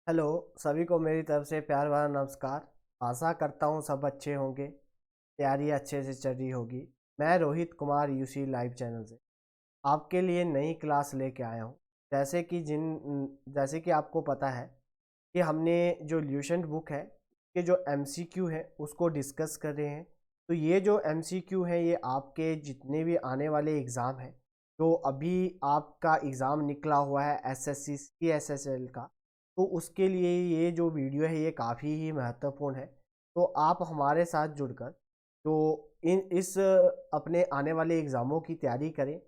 Hello. सभी को मेरी तरफ से प्यार भरा नमस्कार। आशा करता हूँ सब अच्छे होंगे, तैयारी अच्छे से चल रही होगी। मैं Rohit Kumar UC live channel से आपके लिए नई क्लास लेके आया हूँ। जैसे कि आपको पता है कि हमने जो ल्यूसेंट बुक है कि जो एमसीक्यू है उसको डिस्कस कर रहे हैं। तो ये जो एमसीक्यू है ये आपके जितने भी आने वाले एग्ज़ाम हैं, तो अभी आपका एग्ज़ाम निकला हुआ है एसएससी सीएसएसएल का, तो उसके लिए ये जो वीडियो है ये काफ़ी ही महत्वपूर्ण है। तो आप हमारे साथ जुड़कर तो इन इस अपने आने वाले एग्ज़ामों की तैयारी करें।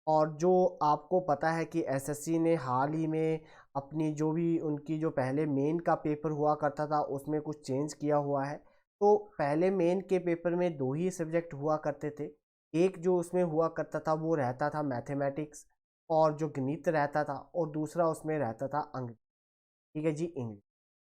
और जो आपको पता है कि एसएससी ने हाल ही में अपनी जो भी उनकी जो पहले मेन का पेपर हुआ करता था उसमें कुछ चेंज किया हुआ है। तो पहले मेन के पेपर में दो ही सब्जेक्ट हुआ करते थे। एक जो उसमें हुआ करता था वो रहता था मैथमेटिक्स और जो गणित रहता था, और दूसरा उसमें रहता था अंग्रेजी। ठीक है जी, इंग्लिश।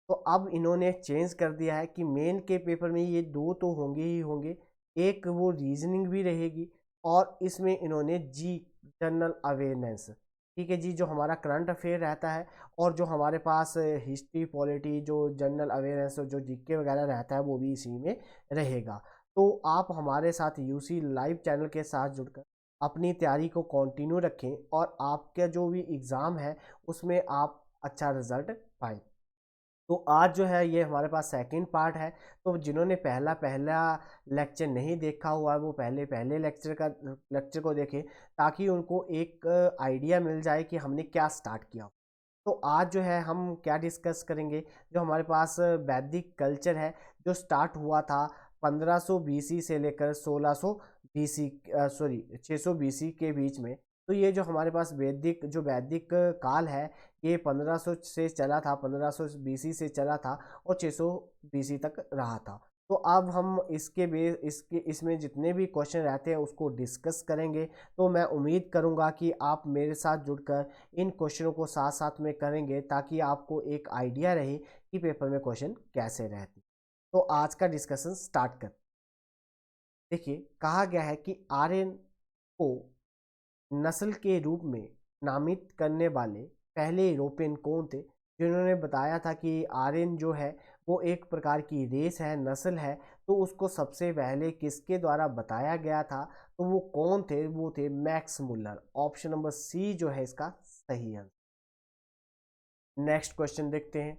तो अब इन्होंने चेंज कर दिया है कि मेन के पेपर में ये दो तो होंगे ही होंगे, एक वो रीजनिंग भी रहेगी, और इसमें इन्होंने जी जनरल अवेयरनेस, ठीक है जी, जो हमारा करंट अफेयर रहता है और जो हमारे पास हिस्ट्री पॉलिटी जो जनरल अवेयरनेस और जो जीके वगैरह रहता है वो भी इसी में रहेगा। तो आप हमारे साथ यूसी लाइव चैनल के साथ जुड़कर अपनी तैयारी को कंटिन्यू रखें और आपका जो भी एग्ज़ाम है उसमें आप अच्छा रिजल्ट पाएँ। तो आज जो है ये हमारे पास सेकंड पार्ट है। तो जिन्होंने पहला पहला लेक्चर नहीं देखा हुआ है वो पहले पहले लेक्चर को देखें, ताकि उनको एक आइडिया मिल जाए कि हमने क्या स्टार्ट किया। तो आज जो है हम क्या डिस्कस करेंगे, जो हमारे पास वैदिक कल्चर है जो स्टार्ट हुआ था 1500 बीसी से लेकर 1600 बीसी, सॉरी 600 बीसी के बीच में। तो ये जो हमारे पास वैदिक काल है ये 1500 से चला था, 1500 बीसी से चला था और 600 बीसी तक रहा था। तो अब हम इसमें जितने भी क्वेश्चन रहते हैं उसको डिस्कस करेंगे। तो मैं उम्मीद करूंगा कि आप मेरे साथ जुड़कर इन क्वेश्चनों को साथ साथ में करेंगे, ताकि आपको एक आइडिया रहे कि पेपर में क्वेश्चन कैसे रहते। तो आज का डिस्कशन स्टार्ट कर। देखिए, कहा गया है कि आर्यन को नस्ल के रूप में नामित करने वाले पहले यूरोपियन कौन थे, जिन्होंने बताया था कि आर्यन जो है वो एक प्रकार की रेस है, नस्ल है। तो उसको सबसे पहले किसके द्वारा बताया गया था, तो वो कौन थे, वो थे Max Muller. Option number C जो है इसका सही आंसर। नेक्स्ट क्वेश्चन देखते हैं।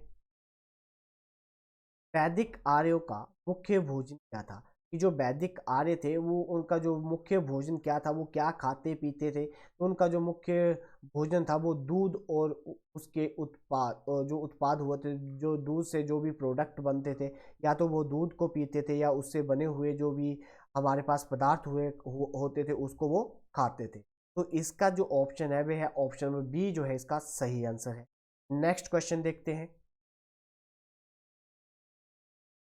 वैदिक आर्यों का मुख्य भोजन क्या था? कि जो वैदिक आर्य थे वो उनका जो मुख्य भोजन क्या था, वो क्या खाते पीते थे? तो उनका जो मुख्य भोजन था वो दूध और उसके उत्पाद, और जो उत्पाद हुए थे, जो दूध से जो भी प्रोडक्ट बनते थे, या तो वो दूध को पीते थे या उससे बने हुए जो भी हमारे पास पदार्थ होते थे उसको वो खाते थे। तो इसका जो ऑप्शन है वह है ऑप्शन नंबर बी जो है इसका सही आंसर है। नेक्स्ट क्वेश्चन देखते हैं।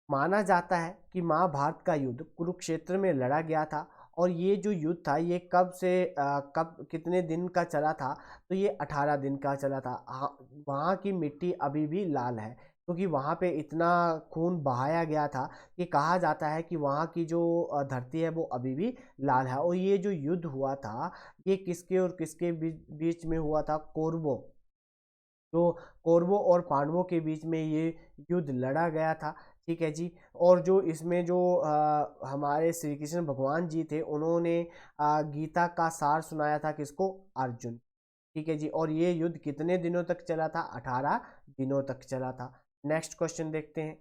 माना जाता है कि महाभारत का युद्ध कुरुक्षेत्र में लड़ा गया था, और ये जो युद्ध था ये कब कितने दिन का चला था? तो ये 18 दिन का चला था। हाँ, वहाँ की मिट्टी अभी भी लाल है, क्योंकि वहाँ पे इतना खून बहाया गया था कि कहा जाता है कि वहाँ की जो धरती है वो अभी भी लाल है। और ये जो युद्ध हुआ था ये किसके और किसके बीच में हुआ था? कौरवों, जो कौरवों और पांडवों के बीच में ये युद्ध लड़ा गया था। ठीक है जी। और जो इसमें जो हमारे श्री कृष्ण भगवान जी थे उन्होंने गीता का सार सुनाया था किसको? अर्जुन। ठीक है जी। और ये युद्ध कितने दिनों तक चला था? 18 दिनों तक चला था। नेक्स्ट क्वेश्चन देखते हैं।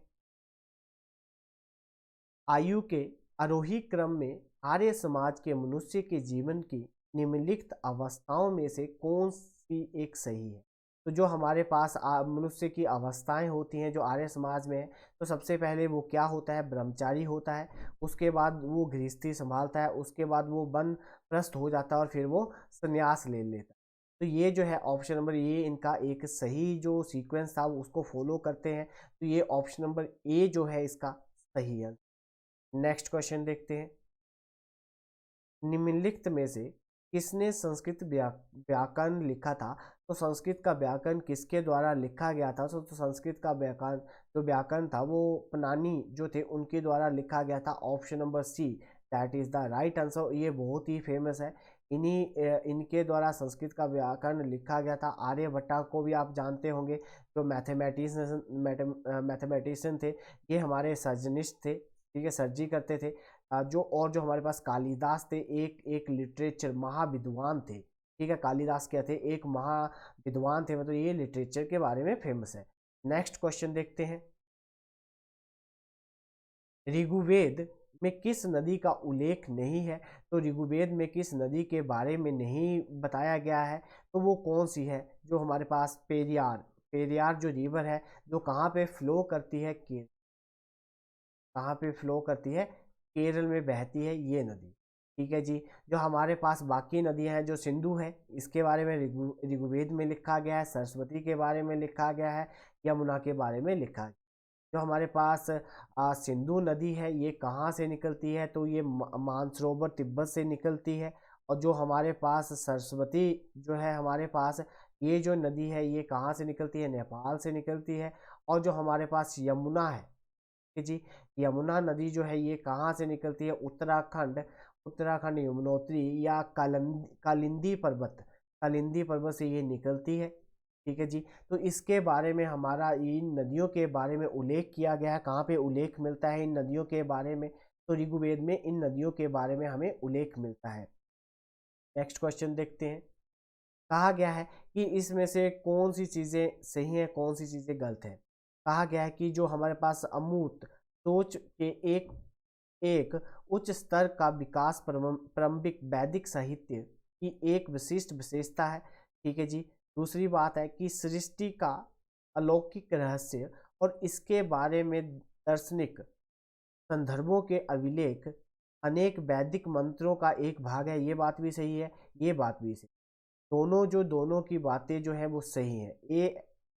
आयु के आरोही क्रम में आर्य समाज के मनुष्य के जीवन की निम्नलिखित अवस्थाओं में से कौन सी एक सही है? तो जो हमारे पास मनुष्य की अवस्थाएं होती हैं जो आर्य समाज में है, तो सबसे पहले वो क्या होता है? ब्रह्मचारी होता है। उसके बाद वो गृहस्थी संभालता है, उसके बाद वो वानप्रस्थ हो जाता है और फिर वो संन्यास ले लेता है। तो ये जो है ऑप्शन नंबर ये इनका एक सही जो सीक्वेंस था उसको फॉलो करते हैं। तो ये ऑप्शन नंबर ए जो है इसका सही है। नेक्स्ट क्वेश्चन देखते हैं। निम्नलिखित में से किसने संस्कृत व्याकरण लिखा था? तो संस्कृत का व्याकरण किसके द्वारा लिखा गया था? तो संस्कृत का व्याकरण जो व्याकरण था वो पनानी जो थे उनके द्वारा लिखा गया था। Option number see that is the right answer. ये बहुत ही फेमस है इनके द्वारा संस्कृत का व्याकरण लिखा गया था। आर्यभट्टा को भी आप जानते होंगे, जो मैथमेटिशियन थे, ये हमारे सर्जनिस्ट थे, ठीक है, सर्जी करते थे। जो हमारे पास कालिदास थे, एक लिटरेचर महाविद्वान थे, ठीक है। कालिदास क्या थे, एक महाविद्वान थे, मतलब ये लिटरेचर के बारे में फेमस है। नेक्स्ट क्वेश्चन देखते हैं। ऋग्वेद में किस नदी का उल्लेख नहीं है? तो ऋग्वेद में किस नदी के बारे में नहीं बताया गया है, तो वो कौन सी है? जो हमारे पास पेरियार जो रिवर है, जो कहाँ पे फ्लो करती है, कहाँ पे फ्लो करती है, केरल में बहती है ये नदी, ठीक है जी। जो हमारे पास बाकी नदियां हैं, जो सिंधु है, इसके बारे में ऋग्वेद में लिखा गया है, सरस्वती के बारे में लिखा गया है, यमुना के बारे में लिखा गया। जो हमारे पास सिंधु नदी है, ये कहाँ से निकलती है? तो ये मानसरोवर तिब्बत से निकलती है। और जो हमारे पास सरस्वती जो है हमारे पास, ये जो नदी है, ये कहाँ से निकलती है? नेपाल से निकलती है। और जो हमारे पास यमुना है कि जी, यमुना नदी जो है, ये कहाँ से निकलती है? उत्तराखंड यमुनोत्री या कालिंदी पर्वत से ये निकलती है, ठीक है जी। तो इसके बारे में हमारा इन नदियों के बारे में उल्लेख किया गया है। कहाँ पे उल्लेख मिलता है इन नदियों के बारे में? तो ऋग्वेद में इन नदियों के बारे में हमें उल्लेख मिलता है। नेक्स्ट क्वेश्चन देखते हैं। कहा गया है कि इसमें से कौन सी चीज़ें सही हैं, कौन सी चीज़ें गलत हैं? कहा गया है कि जो हमारे पास अमूर्त सोच के एक एक उच्च स्तर का विकास प्रारंभिक वैदिक साहित्य की एक विशिष्ट विशेषता है, ठीक है जी। दूसरी बात है कि सृष्टि का अलौकिक रहस्य और इसके बारे में दार्शनिक संदर्भों के अभिलेख अनेक वैदिक मंत्रों का एक भाग है, ये बात भी सही है, ये बात भी सही। दोनों की बातें जो है वो सही है। ए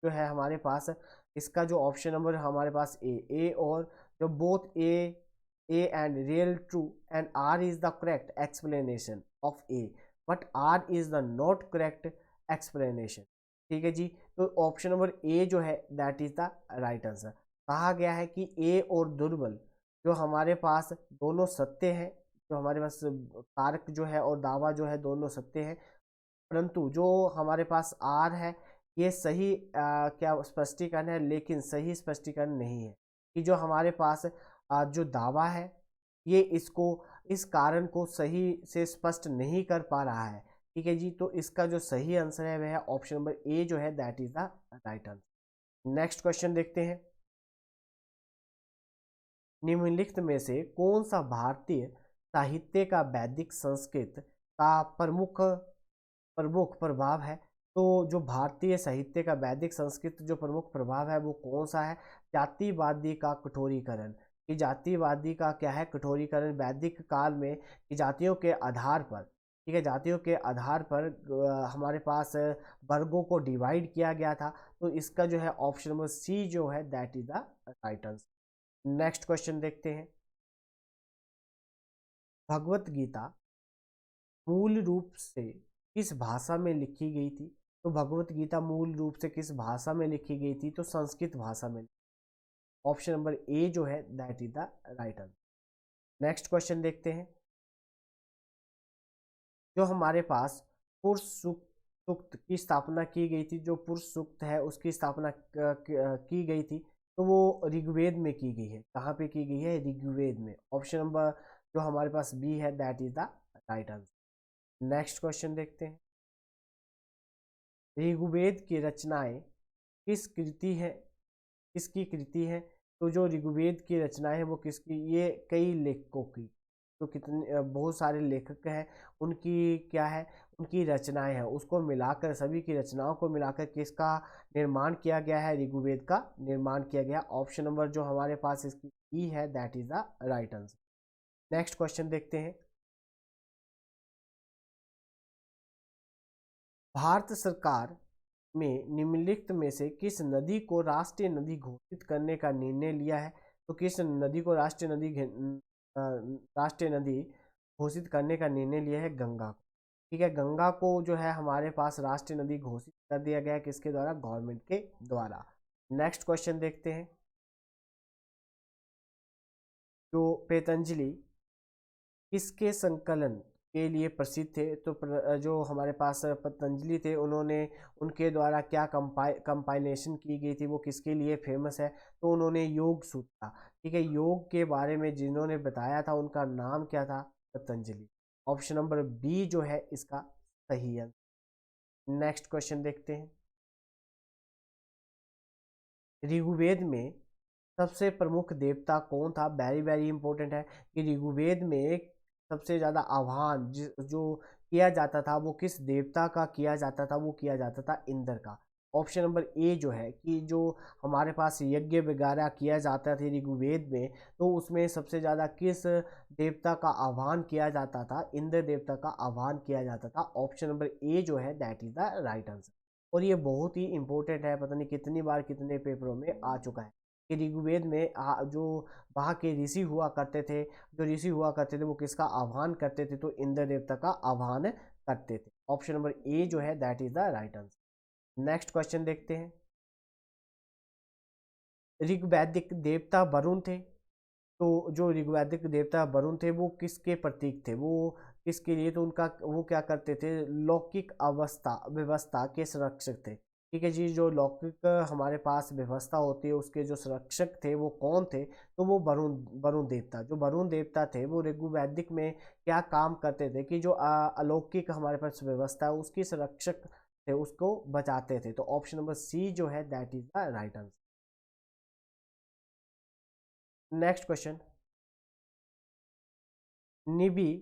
जो है हमारे पास, इसका जो ऑप्शन नंबर हमारे पास ए और जो both A and real true and R is the correct explanation of A, but R is the not correct explanation, ठीक है जी। तो ऑप्शन नंबर ए जो है that is the right answer. कहा गया है कि ए और दुर्बल जो हमारे पास दोनों सत्य हैं, जो हमारे पास कारक जो है और दावा जो है दोनों सत्य हैं, परंतु जो हमारे पास आर है, ये सही क्या स्पष्टीकरण है, लेकिन सही स्पष्टीकरण नहीं है। कि जो हमारे पास जो दावा है, ये इस कारण को सही से स्पष्ट नहीं कर पा रहा है, ठीक है जी। तो इसका जो सही आंसर है वह है ऑप्शन नंबर ए जो है that is the right answer. Next question देखते हैं। निम्नलिखित में से कौन सा भारतीय साहित्य का वैदिक संस्कृत का प्रमुख प्रभाव है? तो जो भारतीय साहित्य का वैदिक संस्कृत जो प्रमुख प्रभाव है वो कौन सा है? जातिवादी का कठोरीकरण। कि जातिवादी का क्या है? कठोरीकरण। वैदिक काल में कि जातियों के आधार पर, ठीक है, जातियों के आधार पर हमारे पास वर्गों को डिवाइड किया गया था। तो इसका जो है ऑप्शन नंबर सी जो है that is the right answer. Next question देखते हैं। भगवत गीता मूल रूप से किस भाषा में लिखी गई थी? तो भगवत गीता मूल रूप से किस भाषा में लिखी गई थी? तो संस्कृत भाषा में। ऑप्शन नंबर ए जो है that is the right answer. Next question देखते हैं। जो हमारे पास पुरुष सूक्त की स्थापना की गई थी, जो पुरुष सूक्त है उसकी स्थापना की गई थी, तो वो ऋग्वेद में की गई है। कहाँ पे की गई है? ऋग्वेद में। ऑप्शन नंबर जो हमारे पास बी है that is the right answer. Next question देखते हैं। ऋग्वेद की रचनाएं किसकी कृति है? तो जो ऋग्वेद की रचनाएं है वो किसकी? ये कई लेखकों की, तो कितने बहुत सारे लेखक हैं, उनकी क्या है, उनकी रचनाएं हैं, उसको मिलाकर सभी की रचनाओं को मिलाकर किसका निर्माण किया गया है? ऋग्वेद का निर्माण किया गया। ऑप्शन नंबर जो हमारे पास इसकी ई है that is the right answer. Next question देखते हैं। भारत सरकार में निम्नलिखित में से किस नदी को राष्ट्रीय नदी घोषित करने का निर्णय लिया है? तो किस नदी को राष्ट्रीय नदी घोषित करने का निर्णय लिया है? गंगा को, ठीक है। गंगा को जो है हमारे पास राष्ट्रीय नदी घोषित कर दिया गया है, किसके द्वारा? गवर्नमेंट के द्वारा। नेक्स्ट क्वेश्चन देखते हैं। जो पतंजलि किसके संकलन के लिए प्रसिद्ध थे? तो जो हमारे पास पतंजलि थे उन्होंने, उनके द्वारा क्या कंपाइलेशन की गई थी, वो किसके लिए फेमस है? तो उन्होंने योग सूत्र, ठीक है, योग के बारे में जिन्होंने बताया था उनका नाम क्या था? पतंजलि। ऑप्शन नंबर बी जो है इसका सही है। नेक्स्ट क्वेश्चन देखते हैं। ऋग्वेद में सबसे प्रमुख देवता कौन था? वेरी वेरी इंपॉर्टेंट है कि ऋग्वेद में सबसे ज्यादा आह्वान जो किया जाता था वो किस देवता का किया जाता था? वो किया जाता था इंद्र का। ऑप्शन नंबर ए जो है कि जो हमारे पास यज्ञ वगैरह किया जाता था ऋग्वेद में, तो उसमें सबसे ज्यादा किस देवता का आह्वान किया जाता था? इंद्र देवता का आह्वान किया जाता था। ऑप्शन नंबर ए जो है that is the right answer. और ये बहुत ही इंपॉर्टेंट है, पता नहीं कितनी बार कितने पेपरों में आ चुका है कि ऋग्वेद में जो वहाँ के ऋषि हुआ करते थे, वो किसका आह्वान करते थे? तो इंद्र देवता का आह्वान करते थे। ऑप्शन नंबर ए जो है that is the right answer. Next question देखते हैं। ऋग्वैदिक देवता वरुण थे, तो जो ऋग्वैदिक देवता वरुण थे वो किसके प्रतीक थे? वो किसके लिए? तो उनका वो क्या करते थे? लौकिक अवस्था व्यवस्था के संरक्षक थे। ठीक है जी, जो लौकिक हमारे पास व्यवस्था होती है उसके जो संरक्षक थे वो कौन थे? तो वो वरुण वरुण देवता, जो वरुण देवता थे वो ऋग्वैदिक में क्या काम करते थे कि जो अलौकिक हमारे पास व्यवस्था है उसकी संरक्षक थे, उसको बचाते थे। तो ऑप्शन नंबर सी जो है that is the right answer. Next question. निबि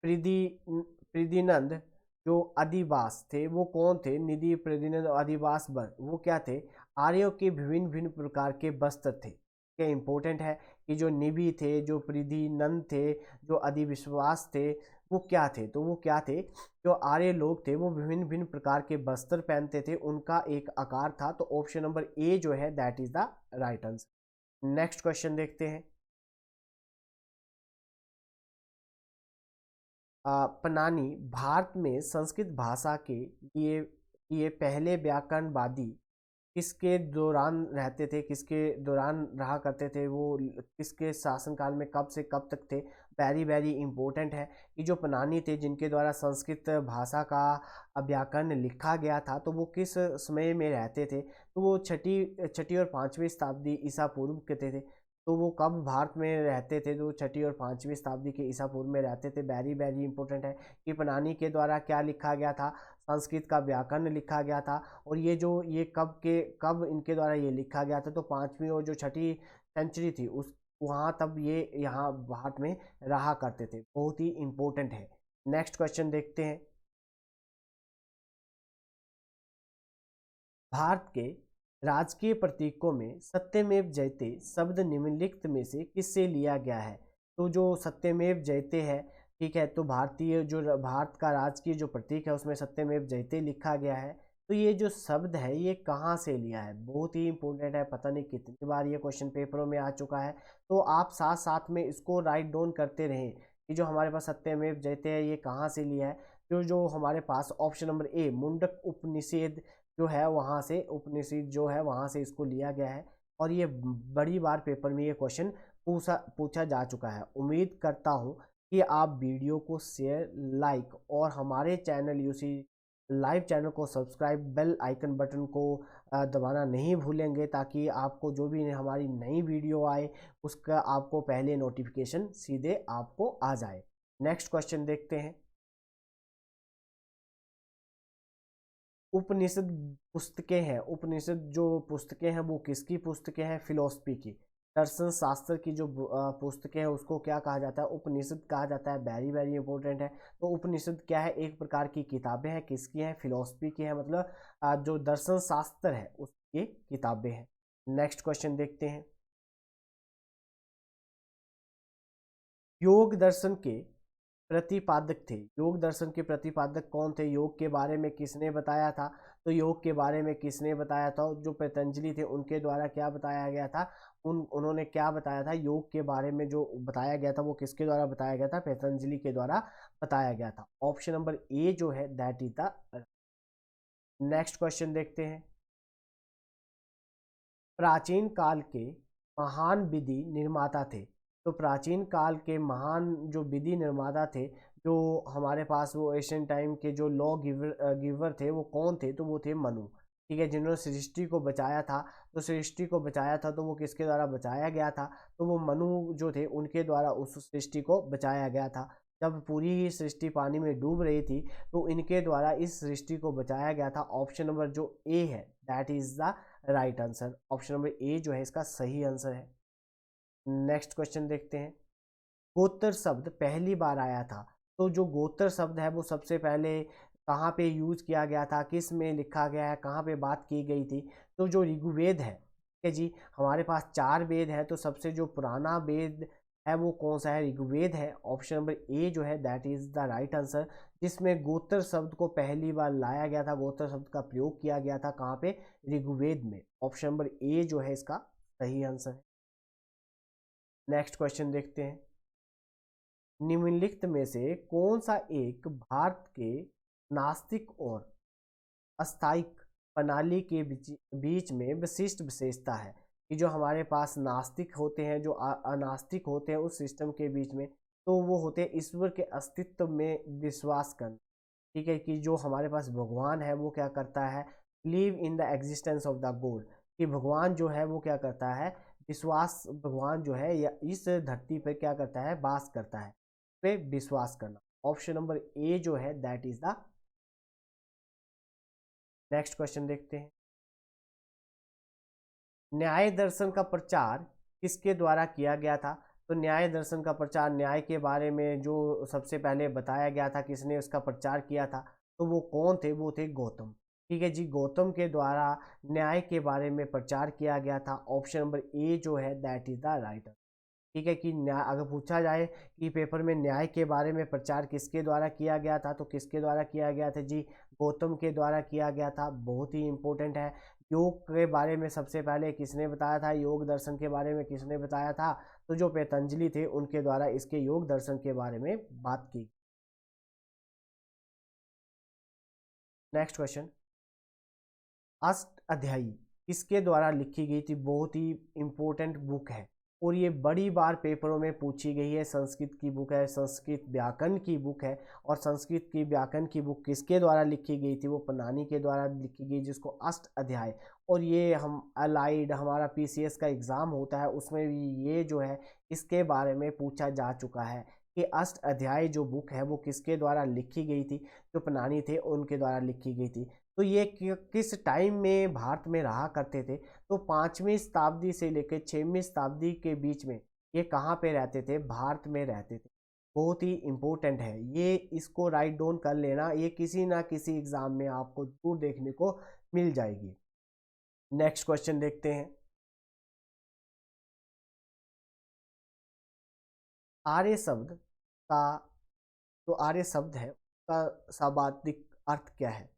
प्रीति प्रीतिनंद जो अधिवास थे वो कौन थे? निधि प्रीतिनंद और अधिवास वर वो क्या थे? आर्यों के विभिन्न भिन्न प्रकार के वस्त्र थे। ये इंपॉर्टेंट है कि जो निबि थे, जो प्रीतिनंद थे, जो अधिविश्वास थे, वो क्या थे? तो वो क्या थे? जो आर्य लोग थे वो विभिन्न भिन्न प्रकार के वस्त्र पहनते थे, उनका एक आकार था। तो ऑप्शन नंबर ए जो है that is the right answer. Next question देखते हैं। पनानी भारत में संस्कृत भाषा के लिए पहले व्याकरणवादी किसके दौरान रहते थे? किसके दौरान रहा करते थे? वो किसके शासनकाल में कब से कब तक थे? वेरी वेरी इंपॉर्टेंट है कि जो पनानी थे जिनके द्वारा संस्कृत भाषा का व्याकरण लिखा गया था, तो वो किस समय में रहते थे? तो वो छठी छठी और पाँचवीं शताब्दी ईसा पूर्व के थे। तो वो कब भारत में रहते थे? तो छठी और पाँचवीं शताब्दी के ईसा पूर्व में रहते थे। वेरी वेरी इंपॉर्टेंट है कि पनानी के द्वारा क्या लिखा गया था? संस्कृत का व्याकरण लिखा गया था। और ये कब इनके द्वारा ये लिखा गया था? तो पाँचवीं और जो छठी सेंचुरी थी उस वहाँ तब ये यहाँ भारत में रहा करते थे। बहुत ही इंपॉर्टेंट है। नेक्स्ट क्वेश्चन देखते हैं। भारत के राजकीय प्रतीकों में सत्यमेव जयते शब्द निम्नलिखित में से किससे लिया गया है? तो जो सत्यमेव जयते है, ठीक है, तो भारतीय जो भारत का राजकीय जो प्रतीक है उसमें सत्यमेव जयते लिखा गया है। तो ये जो शब्द है ये कहाँ से लिया है? बहुत ही इंपॉर्टेंट है, पता नहीं कितनी बार ये क्वेश्चन पेपरों में आ चुका है। तो आप साथ साथ में इसको राइट डाउन करते रहें कि जो हमारे पास सत्यमेव जयते है ये कहाँ से लिया है। जो हमारे पास ऑप्शन नंबर ए मुंडक उपनिषद जो है वहाँ से, उपनिषद जो है वहाँ से इसको लिया गया है। और ये बड़ी बार पेपर में ये क्वेश्चन पूछा जा चुका है। उम्मीद करता हूँ कि आप वीडियो को शेयर, लाइक और हमारे चैनल यूसी लाइव चैनल को सब्सक्राइब, बेल आइकन बटन को दबाना नहीं भूलेंगे, ताकि आपको जो भी हमारी नई वीडियो आए उसका आपको पहले नोटिफिकेशन सीधे आपको आ जाए। नेक्स्ट क्वेश्चन देखते हैं। उपनिषद पुस्तकें हैं, उपनिषद जो पुस्तकें हैं वो किसकी पुस्तकें हैं? फिलोसफी की, दर्शन शास्त्र की जो पुस्तकें हैं उसको क्या कहा जाता है? उपनिषद कहा जाता है। वेरी वेरी इंपॉर्टेंट है। तो उपनिषद क्या है? एक प्रकार की किताबें हैं, किसकी हैं? फिलोसफी की है, मतलब जो दर्शन शास्त्र है उसकी किताबें हैं। नेक्स्ट क्वेश्चन देखते हैं। योग दर्शन के प्रतिपादक थे, योग दर्शन के प्रतिपादक कौन थे? योग के बारे में किसने बताया था? तो योग के बारे में किसने बताया था? जो पतंजलि थे उनके द्वारा क्या बताया गया था? उन्होंने क्या बताया था? योग के बारे में जो बताया गया था वो किसके द्वारा बताया गया था? पतंजलि के द्वारा बताया गया था। ऑप्शन नंबर ए जो है that is the. Next question देखते हैं। प्राचीन काल के महान विधि निर्माता थे, तो प्राचीन काल के महान जो विधि निर्माता थे जो हमारे पास वो एशियन टाइम के जो लॉ गिवर थे वो कौन थे, तो वो थे मनु। ठीक है, जिन्होंने सृष्टि को बचाया था, तो सृष्टि को बचाया था तो वो किसके द्वारा बचाया गया था, तो वो मनु जो थे उनके द्वारा उस सृष्टि को बचाया गया था। जब पूरी ही सृष्टि पानी में डूब रही थी तो इनके द्वारा इस सृष्टि को बचाया गया था। ऑप्शन नंबर जो ए है that is the right answer. Option number A जो है इसका सही आंसर है। नेक्स्ट क्वेश्चन देखते हैं। गोत्र शब्द पहली बार आया था, तो जो गोत्र शब्द है वो सबसे पहले कहाँ पे यूज किया गया था, किस में लिखा गया है, कहाँ पे बात की गई थी, तो जो ऋग्वेद है, ठीक है जी, हमारे पास 4 वेद है, तो सबसे जो पुराना वेद है वो कौन सा है, ऋग्वेद है। ऑप्शन नंबर ए जो है that is the right answer, जिसमें गोत्र शब्द को पहली बार लाया गया था, गोत्र शब्द का प्रयोग किया गया था कहाँ पे, ऋग्वेद में। ऑप्शन नंबर ए जो है इसका सही आंसर है। नेक्स्ट क्वेश्चन देखते हैं। निम्नलिखित में से कौन सा एक भारत के नास्तिक और अस्थायिक प्रणाली के बीच में विशिष्ट विशेषता है, कि जो हमारे पास नास्तिक होते हैं, जो अनास्तिक होते हैं उस सिस्टम के बीच में, तो वो होते हैं ईश्वर के अस्तित्व में विश्वास करना। ठीक है, कि जो हमारे पास भगवान है वो क्या करता है, believe in the existence of the God, कि भगवान जो है वो क्या करता है, विश्वास, भगवान जो है या इस धरती पर क्या करता है, वास करता है, पे विश्वास करना। ऑप्शन नंबर ए जो है that is the. Next question देखते हैं। न्याय दर्शन का प्रचार किसके द्वारा किया गया था, तो न्याय दर्शन का प्रचार, न्याय के बारे में जो सबसे पहले बताया गया था, किसने उसका प्रचार किया था, तो वो कौन थे, वो थे गौतम। ठीक है जी, गौतम के द्वारा न्याय के बारे में प्रचार किया गया था। ऑप्शन नंबर ए जो है दैट इज द राइट। ठीक है, कि न्याय अगर पूछा जाए कि पेपर में न्याय के बारे में प्रचार किसके द्वारा किया गया था, तो किसके द्वारा किया गया था जी, गौतम के द्वारा किया गया था। बहुत ही इंपॉर्टेंट है। योग के बारे में सबसे पहले किसने बताया था, योग दर्शन के बारे में किसने बताया था, तो जो पतंजलि थे उनके द्वारा इसके योग दर्शन के बारे में बात की। Next question. अष्ट अध्यायी किसके द्वारा लिखी गई थी, बहुत ही इंपॉर्टेंट बुक है और ये बड़ी बार पेपरों में पूछी गई है। संस्कृत की बुक है, संस्कृत व्याकरण की बुक है, और संस्कृत की व्याकरण की बुक किसके द्वारा लिखी गई थी, वो पन्नानी के द्वारा लिखी गई, जिसको अष्ट अध्याय। और ये हम अलाइड हमारा पीसीएस का एग्ज़ाम होता है उसमें भी ये जो है इसके बारे में पूछा जा चुका है कि अष्ट अध्याय जो बुक है वो किसके द्वारा लिखी गई थी, जो पन्नानी थे उनके द्वारा लिखी गई थी। तो ये किस टाइम में भारत में रहा करते थे, तो 5वीं शताब्दी से लेकर 6वीं शताब्दी के बीच में ये कहाँ पे रहते थे, भारत में रहते थे। बहुत ही इम्पोर्टेंट है ये, इसको राइट डाउन कर लेना, ये किसी ना किसी एग्जाम में आपको जरूर देखने को मिल जाएगी। नेक्स्ट क्वेश्चन देखते हैं। आर्य शब्द का, जो आर्य शब्द है उसका शाब्दिक अर्थ क्या है,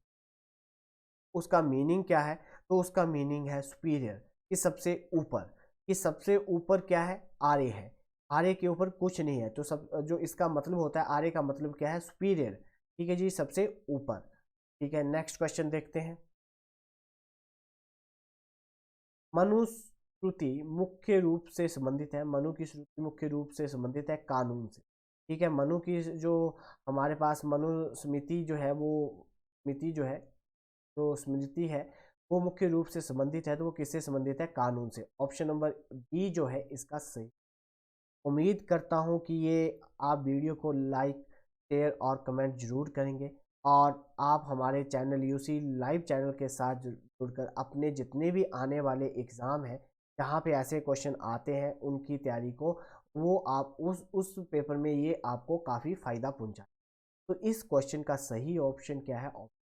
उसका मीनिंग क्या है, तो उसका मीनिंग है सुपीरियर, कि सबसे ऊपर। कि सबसे ऊपर क्या है, आर्य है, आर्य के ऊपर कुछ नहीं है, तो सब जो इसका मतलब होता है, आर्य का मतलब क्या है, सुपीरियर। ठीक है जी, सबसे ऊपर। ठीक है, नेक्स्ट क्वेश्चन देखते हैं। मनुस्मृति मुख्य रूप से संबंधित है, मनु की स्मृति मुख्य रूप से संबंधित है कानून से। ठीक है, मनु की जो हमारे पास मनुस्मृति जो है वो स्मृति जो है, जो स्मृति है वो मुख्य रूप से संबंधित है, तो वो किससे संबंधित है, कानून से। ऑप्शन नंबर बी जो है इसका सही। उम्मीद करता हूँ कि ये आप वीडियो को लाइक, शेयर और कमेंट जरूर करेंगे, और आप हमारे चैनल यूसी लाइव चैनल के साथ जुड़कर अपने जितने भी आने वाले एग्ज़ाम हैं जहाँ पे ऐसे क्वेश्चन आते हैं उनकी तैयारी को, वो आप उस पेपर में ये आपको काफ़ी फ़ायदा पहुँचाए। तो इस क्वेश्चन का सही ऑप्शन क्या है, ऑप्शन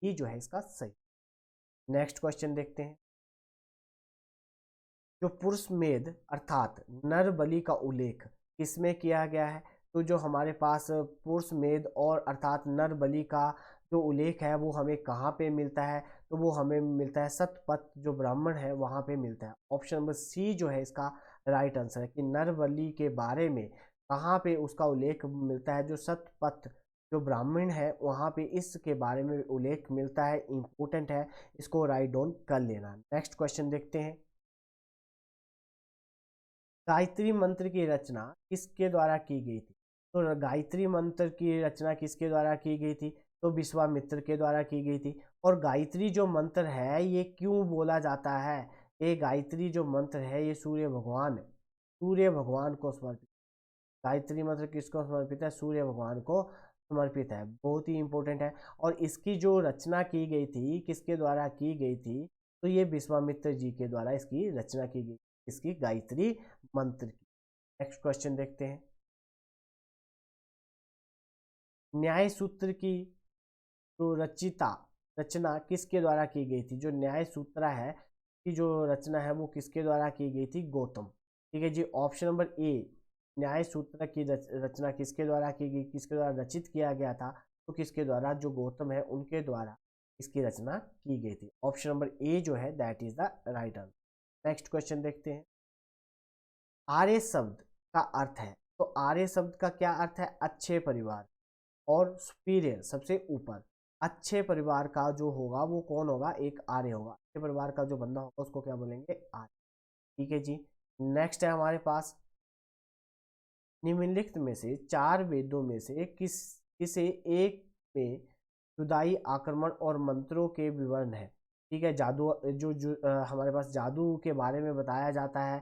ई जो है इसका सही। नेक्स्ट क्वेश्चन देखते हैं। जो पुरुष मेद अर्थात नर बलि का उल्लेख किसमें किया गया है, तो जो हमारे पास पुरुष मेद और अर्थात नर बलि का जो उल्लेख है वो हमें कहाँ पे मिलता है, तो वो हमें मिलता है सतपथ जो ब्राह्मण है वहाँ पे मिलता है। ऑप्शन नंबर सी जो है इसका राइट आंसर है, कि नर बलि के बारे में कहाँ पे उसका उल्लेख मिलता है, जो सतपथ जो ब्राह्मण है वहाँ पे इसके बारे में उल्लेख मिलता है। इंपॉर्टेंट है, इसको राइट डाउन कर लेना। नेक्स्ट क्वेश्चन देखते हैं। गायत्री मंत्र की रचना किसके द्वारा की गई थी, तो गायत्री मंत्र की रचना किसके द्वारा की गई थी? तो विश्वामित्र के द्वारा की गई थी। और गायत्री जो मंत्र है ये क्यों बोला जाता है? ये गायत्री जो मंत्र है ये सूर्य भगवान को समर्पित। गायत्री मंत्र किसको समर्पित है? सूर्य भगवान को समर्पित है। बहुत ही इंपॉर्टेंट है। और इसकी जो रचना की गई थी किसके द्वारा की गई थी? तो ये विश्वामित्र जी के द्वारा इसकी रचना की गई, इसकी गायत्री मंत्र की। नेक्स्ट क्वेश्चन देखते हैं। न्याय सूत्र की जो रचना किसके द्वारा की गई थी? जो न्याय सूत्र है की जो रचना है वो किसके द्वारा की गई थी? गौतम। ठीक है जी, ऑप्शन नंबर ए, न्याय सूत्र की रचना किसके द्वारा की गई, किसके द्वारा रचित किया गया था? तो किसके द्वारा? जो गौतम है उनके द्वारा इसकी रचना की गई थी। ऑप्शन नंबर ए जो है that is the right answer. Next question देखते हैं। आर्य शब्द का अर्थ है, तो आर्य शब्द का क्या अर्थ है? अच्छे परिवार और सुपीरियर, सबसे ऊपर। अच्छे परिवार का जो होगा वो कौन होगा? एक आर्य होगा। अच्छे परिवार का जो बंदा होगा उसको क्या बोलेंगे? आर्य। ठीक है जी। नेक्स्ट है हमारे पास, निम्नलिखित में से 4 वेदों में से किसे एक में जुदाई, आक्रमण और मंत्रों के विवरण है? ठीक है, जादू हमारे पास जादू के बारे में बताया जाता है।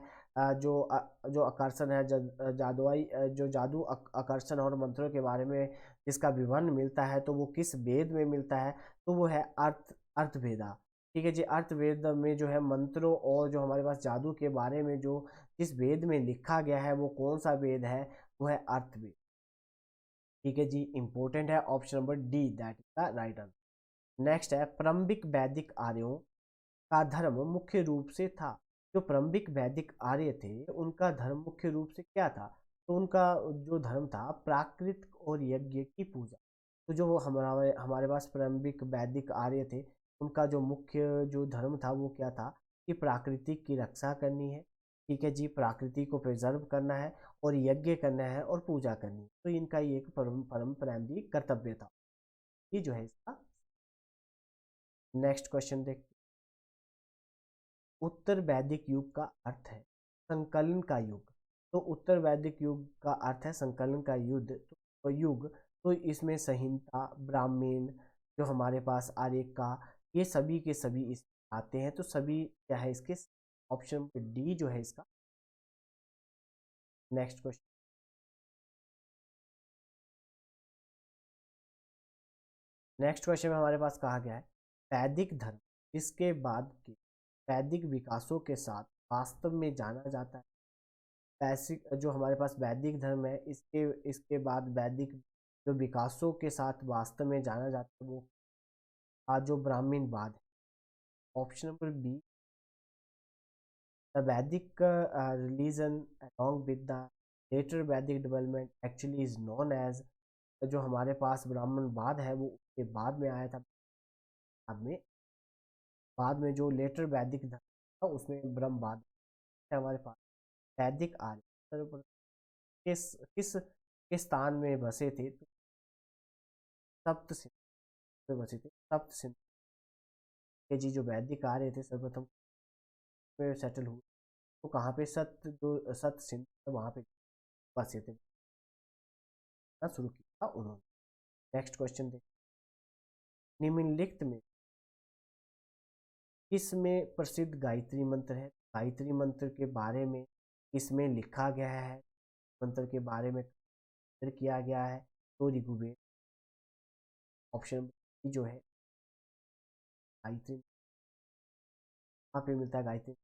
जो आकर्षण है, जो जादू आकर्षण और मंत्रों के बारे में जिसका विवरण मिलता है तो वो किस वेद में मिलता है? तो वो है अर्थवेदा। ठीक है जी, अर्थवेद में जो है मंत्रों और जो हमारे पास जादू के बारे में जो जिस वेद में लिखा गया है वो कौन सा वेद है? वो है अर्थवेद। ठीक है जी, इंपॉर्टेंट है। Option number D that is the right answer. Next है, प्रारंभिक वैदिक आर्यों का धर्म मुख्य रूप से था। जो प्रारंभिक वैदिक आर्य थे उनका धर्म मुख्य रूप से क्या था? तो उनका जो धर्म था प्राकृत और यज्ञ की पूजा। तो जो हमारे हमारे पास प्रारंभिक वैदिक आर्य थे उनका जो मुख्य जो धर्म था वो क्या था? कि प्राकृतिक की रक्षा करनी है। ठीक है जी, प्राकृति को प्रिजर्व करना है और यज्ञ करना है और पूजा करनी है। तो इनका ये एक परम प्रारंभिक कर्तव्य था। ये जो है इसका। नेक्स्ट क्वेश्चन देखते। उत्तर वैदिक युग का अर्थ है संकलन का युग। तो उत्तर वैदिक युग का अर्थ है संकलन का युग। तो इसमें संहिता, ब्राह्मण, जो हमारे पास आर्य का, ये सभी के सभी इस आते हैं। तो सभी क्या है इसके? ऑप्शन डी जो है इसका। Next question. नेक्स्ट क्वेश्चन में हमारे पास कहा गया है, वैदिक धर्म इसके बाद के वैदिक विकासों के साथ वास्तव में जाना जाता है। वैश्विक जो हमारे पास वैदिक धर्म है इसके इसके बाद वैदिक जो विकासों के साथ वास्तव में जाना जाता है वो आज जो ब्राह्मणवाद है। Option number B, the Vedic religion along with the later Vedic development actually is known as. जो हमारे पास ब्राह्मणवाद है वो उसके बाद में आया था। बाद में जो लेटर वैदिक धर्म था उसमें ब्रह्मवाद है। हमारे पास वैदिक आर्य किस किस किस स्थान में बसे थे? तो सप्त सिंधु में बसे थे। सप्त सिंधु के जी जो वैदिक आर्य थे सर्वप्रथम में सेटल हुए। तो कहाँ पे? सप्त सिंधु वहाँ पे बसे थे, शुरू किया था उन्होंने। नेक्स्ट क्वेश्चन देखिए। निम्नलिखित में किसमें प्रसिद्ध गायत्री मंत्र है? गायत्री मंत्र के बारे में इसमें लिखा गया है, मंत्र के बारे में किया गया है। तो ऋग्वेद। ऑप्शन जो है गायत्री, कहाँ पे मिलता है गायत्री?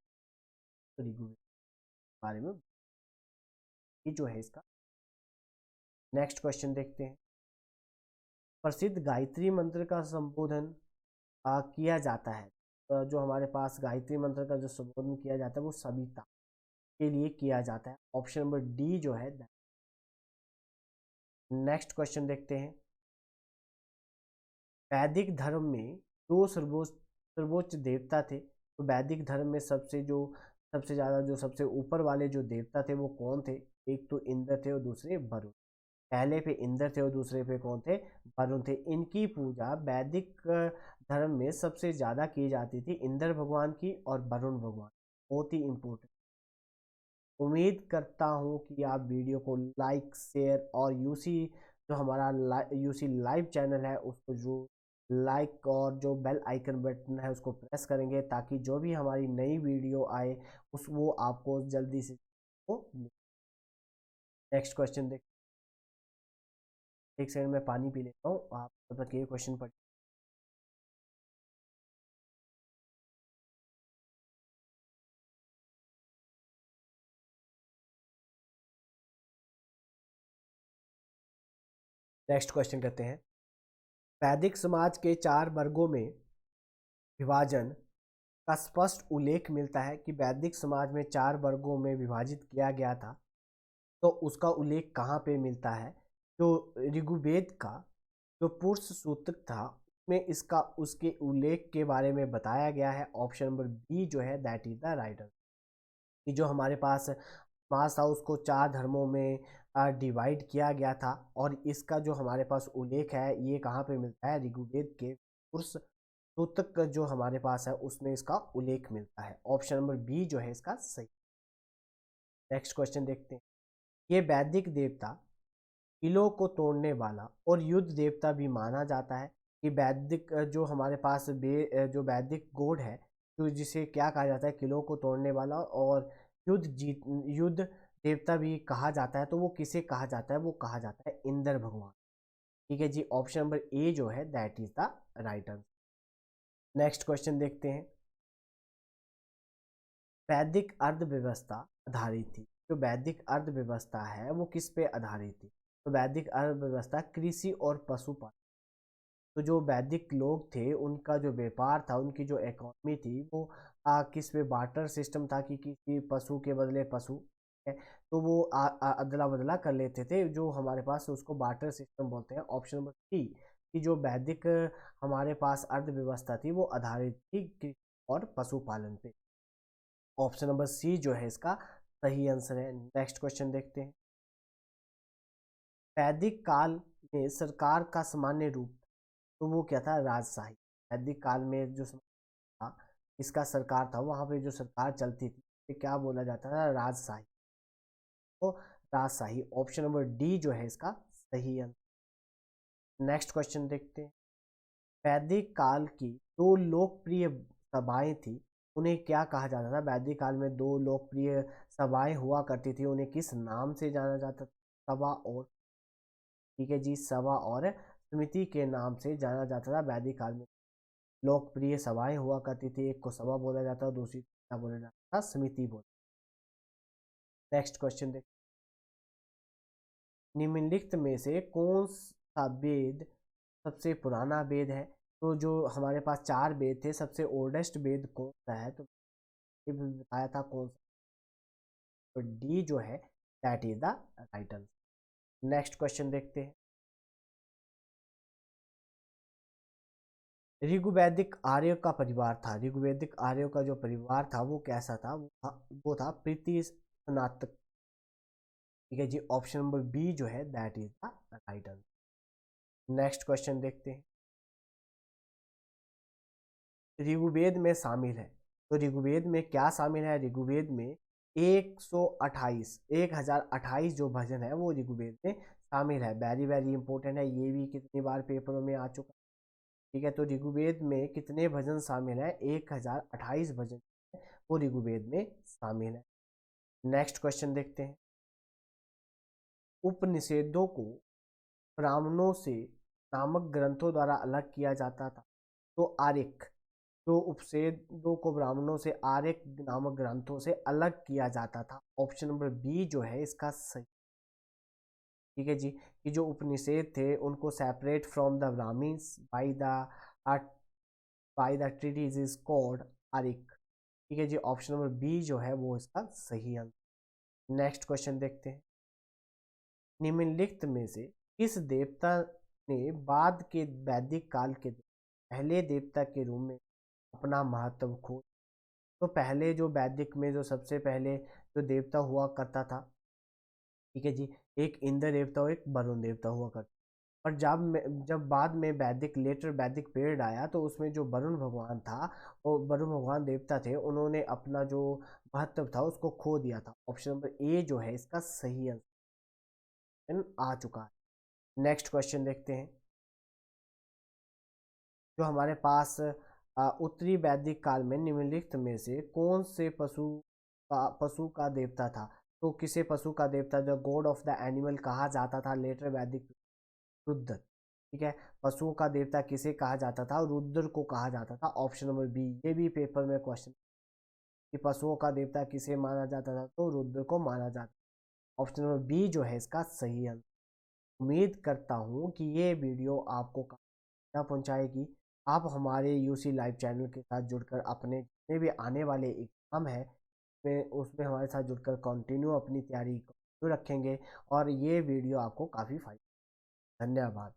तो ऋग्वेद के बारे में ये जो है इसका। नेक्स्ट क्वेश्चन देखते हैं। प्रसिद्ध गायत्री मंत्र का संबोधन किया जाता है। जो हमारे पास गायत्री मंत्र का जो संबोधन किया जाता है वो सविता के लिए किया जाता है। ऑप्शन नंबर डी जो है। नेक्स्ट क्वेश्चन देखते हैं। वैदिक धर्म में दो सर्वोच्च देवता थे। तो वैदिक धर्म में सबसे ज़्यादा जो सबसे ऊपर वाले जो देवता थे वो कौन थे? एक तो इंद्र थे और दूसरे वरुण। पहले पे इंद्र थे और दूसरे पे कौन थे? वरुण थे। इनकी पूजा वैदिक धर्म में सबसे ज़्यादा की जाती थी, इंद्र भगवान की और वरुण भगवान। बहुत ही इंपॉर्टेंट। उम्मीद करता हूँ कि आप वीडियो को लाइक, शेयर और यूसी जो हमारा यूसी लाइव चैनल है उसको जो लाइक और जो बेल आइकन बटन है उसको प्रेस करेंगे, ताकि जो भी हमारी नई वीडियो आए उस वो आपको जल्दी से नेक्स्ट क्वेश्चन देख। एक सेकंड में पानी पी लेता हूँ, आप तब तक ये क्वेश्चन पढ़। नेक्स्ट क्वेश्चन करते हैं। वैदिक समाज के 4 वर्गों में विभाजन का स्पष्ट उल्लेख मिलता है कि वैदिक समाज में 4 वर्गों में विभाजित किया गया था, तो उसका उल्लेख कहाँ पे मिलता है? जो ऋग्वेद का जो पुरुष सूतक था उसमें इसका उसके उल्लेख के बारे में बताया गया है। ऑप्शन नंबर बी जो है that is the right answer. कि जो हमारे पास समाज था उसको 4 धर्मों में डिवाइड किया गया था, और इसका जो हमारे पास उल्लेख है ये कहाँ पे मिलता है? ऋग्वेद के पुरुष सूतक जो हमारे पास है उसमें इसका उल्लेख मिलता है। ऑप्शन नंबर बी जो है इसका सही। नेक्स्ट क्वेश्चन देखते हैं। ये वैदिक देवता किलों को तोड़ने वाला और युद्ध देवता भी माना जाता है। कि वैदिक जो हमारे पास जो वैदिक गॉड है, तो जिसे क्या कहा जाता है? किलों को तोड़ने वाला और युद्ध देवता भी कहा जाता है। तो वो किसे कहा जाता है? वो कहा जाता है इंद्र भगवान। ठीक है जी, ऑप्शन नंबर ए जो है that is the right answer. Next question देखते हैं। वैदिक अर्थव्यवस्था आधारित थी। जो वैदिक अर्थव्यवस्था है वो किस पे आधारित थी? तो वैदिक अर्थव्यवस्था कृषि और पशुपालन। तो जो वैदिक लोग थे उनका जो व्यापार था, उनकी जो इकोनॉमी थी वो किस पे? बार्टर सिस्टम था कि किसी पशु के बदले पशु है, तो वो अदला बदला कर लेते थे, जो हमारे पास उसको बार्टर सिस्टम बोलते हैं। ऑप्शन नंबर सी कि जो वैदिक हमारे पास अर्थव्यवस्था थी वो आधारित थी कृषि और पशुपालन पे। ऑप्शन नंबर सी जो है इसका सही आंसर है। नेक्स्ट क्वेश्चन देखते हैं। वैदिक काल में सरकार का सामान्य रूप तो वो क्या था? राजशाही। वैदिक काल में जो था इसका सरकार था, वहां पे जो सरकार चलती थी ये क्या बोला जाता था? राजशाही। तो राजशाही ऑप्शन नंबर डी जो है इसका सही आंसर। नेक्स्ट क्वेश्चन देखते हैं। वैदिक काल की 2 लोकप्रिय सभाएं थी, उन्हें क्या कहा जाता था? वैदिक काल में 2 लोकप्रिय सभाएं हुआ करती थी, उन्हें किस नाम से जाना जाता था? सभा और, ठीक है जी, सभा और समिति के नाम से जाना जाता था। वैदिक काल में लोकप्रिय सभाएं हुआ करती थी, एक को सभा बोला जाता है, दूसरी को क्या बोला जाता था? समिति बोला। नेक्स्ट क्वेश्चन देख। निम्नलिखित में से कौन सा वेद सबसे पुराना वेद है? तो जो हमारे पास 4 वेद थे, सबसे ओल्डेस्ट वेद कौन सा है? तो ये भी बताया था कौन सा। तो डी जो है that is the right answer. Next question देखते हैं। ऋग्वैदिक आर्य का परिवार था। ऋग्वैदिक आर्यों का जो परिवार था वो कैसा था? वो था प्रीति स्नातक। ठीक है जी, ऑप्शन नंबर बी जो है that is the right answer. Next question देखते हैं। ऋग्वेद में शामिल है। तो ऋग्वेद में क्या शामिल है? ऋग्वेद में 1028 जो भजन है वो ऋग्वेद में शामिल है। वेरी वेरी इंपॉर्टेंट है, ये भी कितनी बार पेपरों में आ चुका है। ठीक है, तो ऋग्वेद में कितने भजन शामिल है? 1028 भजन वो ऋग्वेद में शामिल है। नेक्स्ट क्वेश्चन देखते हैं। उपनिषदों को ब्राह्मणों से नामक ग्रंथों द्वारा अलग किया जाता था। तो आर्यक जो उपनिषदों को ब्राह्मणों से आर्यक नामक ग्रंथों से अलग किया जाता था। ऑप्शन नंबर बी जो है इसका सही। ठीक है जी, कि जो उपनिषद थे उनको separate from the Brahmans by the treatise is called आर्यक। ठीक है जी, ऑप्शन नंबर बी जो है वो इसका सही आंसर। नेक्स्ट क्वेश्चन देखते हैं। निम्नलिखित में से किस देवता ने बाद के वैदिक काल के पहले देवता के रूप में अपना महत्व खो? तो पहले जो वैदिक में जो सबसे पहले जो देवता हुआ करता था, ठीक है जी, एक इंद्र देवता और एक वरुण देवता हुआ करता। और जब बाद में वैदिक पीरियड आया तो उसमें जो वरुण भगवान था, वो वरुण भगवान देवता थे, उन्होंने अपना जो महत्व था उसको खो दिया था। ऑप्शन नंबर ए जो है इसका सही आंसर आ चुका है। नेक्स्ट क्वेश्चन देखते हैं। जो हमारे पास उत्तरी वैदिक काल में निम्नलिखित में से कौन से पशु का देवता था? तो किसे पशु का देवता, the God of the animal कहा जाता था लेटर वैदिक? रुद्र। ठीक है, पशुओं का देवता किसे कहा जाता था? रुद्र को कहा जाता था। ऑप्शन नंबर बी, ये भी पेपर में क्वेश्चन कि पशुओं का देवता किसे माना जाता था? तो रुद्र को माना जाता। ऑप्शन नंबर बी जो है इसका सही आंसर। उम्मीद करता हूँ कि ये वीडियो आपको काफी पहुंचाएगी। आप हमारे यूसी लाइव चैनल के साथ जुड़कर अपने जितने भी आने वाले एग्जाम है उसमें हमारे साथ जुड़कर कंटिन्यू अपनी तैयारी रखेंगे और ये वीडियो आपको काफ़ी फायदा। धन्यवाद।